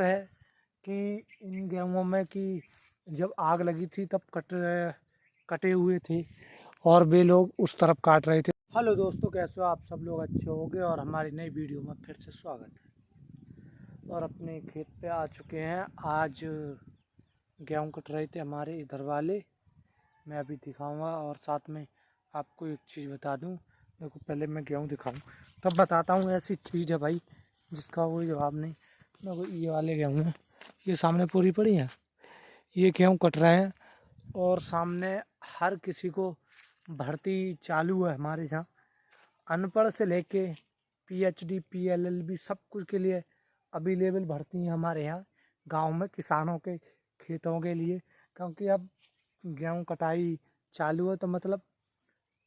है कि इन गेहूँों में कि जब आग लगी थी तब कटे हुए थे और वे लोग उस तरफ काट रहे थे। हेलो दोस्तों, कैसे हो आप सब लोग? अच्छे होंगे और हमारी नई वीडियो में फिर से स्वागत है। और अपने खेत पे आ चुके हैं। आज गेहूँ कट रहे थे हमारे इधर वाले, मैं अभी दिखाऊंगा। और साथ में आपको एक चीज़ बता दूं, देखो पहले मैं गेहूँ दिखाऊं तब बताता हूँ। ऐसी चीज़ है भाई जिसका कोई जवाब नहीं। देखो ये वाले गेहूँ हैं, ये सामने पूरी पड़ी है, ये गेहूँ कट रहे हैं। और सामने हर किसी को भर्ती चालू है हमारे यहाँ, अनपढ़ से लेके पीएचडी पीएलएलबी सब कुछ के लिए अवेलेबल भर्ती है हमारे यहाँ गांव में किसानों के खेतों के लिए। क्योंकि अब गेहूँ कटाई चालू है तो मतलब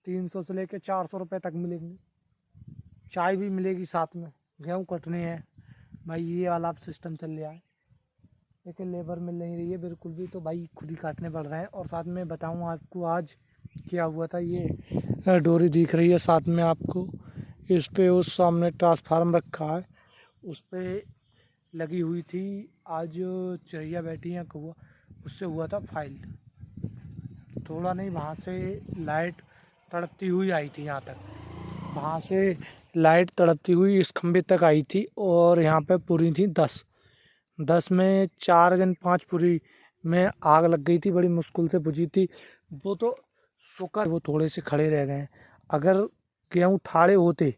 300 से लेके 400 रुपये तक मिलेंगे, चाय भी मिलेगी साथ में। गेहूँ कटने हैं भाई, ये वाला अब सिस्टम चल रहा है। लेकिन लेबर मिल नहीं रही है बिल्कुल भी, तो भाई खुद ही काटने पड़ रहे हैं। और साथ में बताऊँ आपको आज क्या हुआ था। ये डोरी दिख रही है साथ में आपको, इस पे उस सामने ट्रांसफार्म रखा है, उस पे लगी हुई थी। आज चिड़िया बैठी हैं कौवा, उससे हुआ था फाइल। थोड़ा नहीं, वहाँ से लाइट तड़पती हुई आई थी यहाँ तक, वहाँ से लाइट तड़पती हुई इस खंभे तक आई थी। और यहाँ पे पूरी थी 10 में 4 जन 5 पूरी में आग लग गई थी, बड़ी मुश्किल से बुझी थी वो। तो शुक्र वो थोड़े से खड़े रह गए हैं। अगर गेहूँ ठाड़े होते,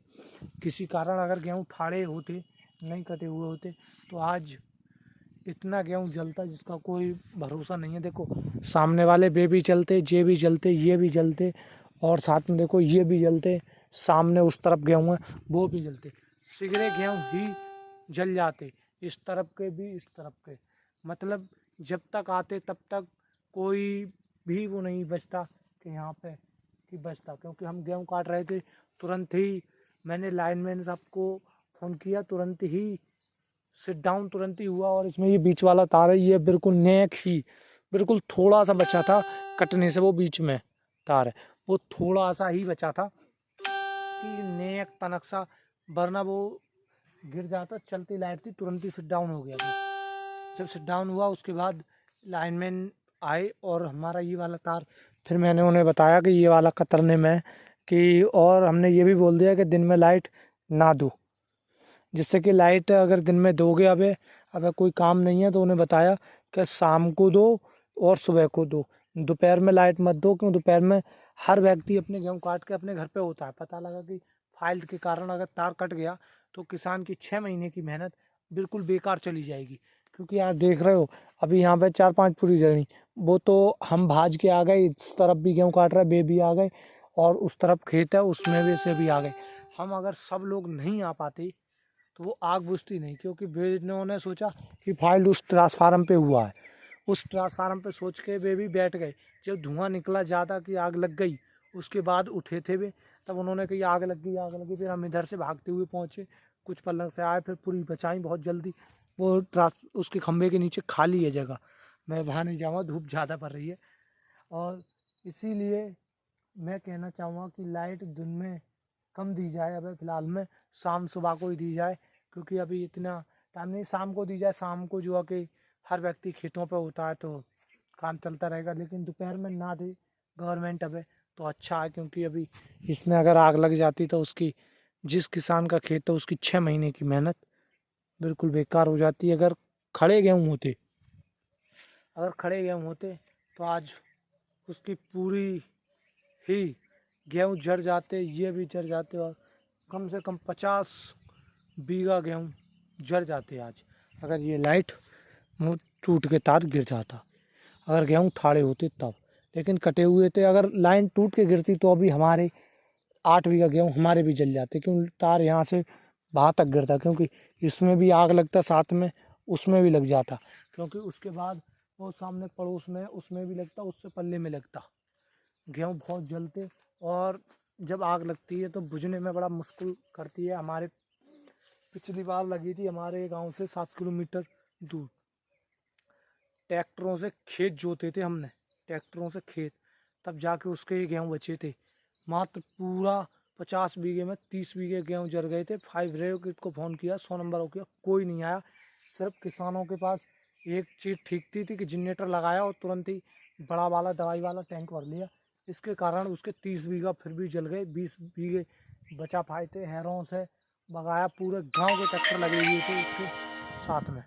किसी कारण अगर गेहूँ ठाड़े होते, नहीं कटे हुए होते, तो आज इतना गेहूँ जलता जिसका कोई भरोसा नहीं है। देखो सामने वाले वे भी जलते, ये भी जलते, ये भी जलते, और साथ में देखो ये भी जलते। सामने उस तरफ गेहूँ है वो भी जलते, सिगड़े गेहूँ ही जल जाते, इस तरफ के भी इस तरफ के। मतलब जब तक आते तब तक कोई भी वो नहीं बचता कि यहाँ पे कि बचता। क्योंकि हम गेहूँ काट रहे थे, तुरंत ही मैंने लाइनमैन साहब को फ़ोन किया, तुरंत ही सिट डाउन तुरंत ही हुआ। और इसमें ये बीच वाला तार है, ये बिल्कुल नेक ही, बिल्कुल थोड़ा सा बचा था कटने से, वो बीच में तार है वो थोड़ा सा ही बचा था कि नेक तनक सा, वरना वो गिर जाता। चलती लाइट थी, तुरंत ही सिट डाउन हो गया था। जब सिट डाउन हुआ उसके बाद लाइनमैन आए और हमारा ये वाला तार, फिर मैंने उन्हें बताया कि ये वाला कतरने में कि, और हमने ये भी बोल दिया कि दिन में लाइट ना दो, जिससे कि लाइट अगर दिन में दोगे, अगर कोई काम नहीं है तो उन्हें बताया कि शाम को दो और सुबह को दो, दोपहर में लाइट मत दो। क्यों? दोपहर में हर व्यक्ति अपने गेहूँ काट के अपने घर पे होता है। पता लगा कि फाल्ट के कारण अगर तार कट गया तो किसान की 6 महीने की मेहनत बिल्कुल बेकार चली जाएगी। क्योंकि आप देख रहे हो अभी यहाँ पे 4-5 पूरी जड़ी, वो तो हम भाज के आ गए, इस तरफ भी गेहूँ काट रहा है, बे भी आ गए, और उस तरफ खेत है उसमें भी से भी आ गए। हम अगर सब लोग नहीं आ पाते तो वो आग बुझती नहीं। क्योंकि वे इन्होंने सोचा कि फाइल उस ट्रांसफार्म पे हुआ है, उस ट्रांसफार्म पे सोच के वे भी बैठ गए। जब धुआं निकला ज़्यादा कि आग लग गई, उसके बाद उठे थे वे, तब उन्होंने कही आग लग गई, आग लग गई। फिर हम इधर से भागते हुए पहुँचे, कुछ पलक से आए, फिर पूरी बचाई बहुत जल्दी। वो उसके खंभे के नीचे खाली है जगह, मैं वहाँ नहीं जाऊँगा, धूप ज़्यादा पड़ रही है। और इसीलिए मैं कहना चाहूँगा कि लाइट दिन में कम दी जाए, अभी फ़िलहाल में शाम सुबह को ही दी जाए। क्योंकि अभी इतना टाइम नहीं, शाम को दी जाए। शाम को जो है कि हर व्यक्ति खेतों पे होता है तो काम चलता रहेगा। लेकिन दोपहर में ना दे गवर्नमेंट अभी तो अच्छा है। क्योंकि अभी इसमें अगर आग लग जाती तो उसकी, जिस किसान का खेत है उसकी 6 महीने की मेहनत बिल्कुल बेकार हो जाती। खड़े गेहूँ होते अगर खड़े गेहूँ होते तो आज उसकी पूरी ही गेहूँ जड़ जाते, ये भी जड़ जाते, और कम से कम 50 बीघा गेहूँ जड़ जाते आज, अगर ये लाइट मुँह टूट के तार गिर जाता, अगर गेहूँ ठाड़े होते तब। लेकिन कटे हुए थे, अगर लाइन टूट के गिरती तो अभी हमारे 8 बीघा गेहूँ हमारे भी जल जाते। क्यों? तार यहाँ से वहाँ तक गिरता, क्योंकि इसमें भी आग लगता, साथ में उसमें भी लग जाता। क्योंकि उसके बाद वो सामने पड़ोस में उसमें भी लगता, उससे पल्ले में लगता, गेहूँ बहुत जलते। और जब आग लगती है तो बुझने में बड़ा मुश्किल करती है। हमारे पिछली बार लगी थी हमारे गांव से 7 किलोमीटर दूर, ट्रैक्टरों से खेत जोते थे हमने, ट्रैक्टरों से खेत, तब जाके उसके गेहूँ बचे थे। मात्र पूरा 50 बीघे में 30 बीघे गेहूँ जल गए थे। 5 रेव किट को फ़ोन किया, 100 नंबर हो किया, कोई नहीं आया। सिर्फ किसानों के पास एक चीज़ ठीक थी कि जनरेटर लगाया और तुरंत ही बड़ा वाला दवाई वाला टैंक भर लिया। इसके कारण उसके 30 बीघा फिर भी जल गए, 20 बीघे बचा पाए थे। हैरों से भगाया, पूरे गांव के ट्रैक्टर लगे हुए थे उसके साथ में।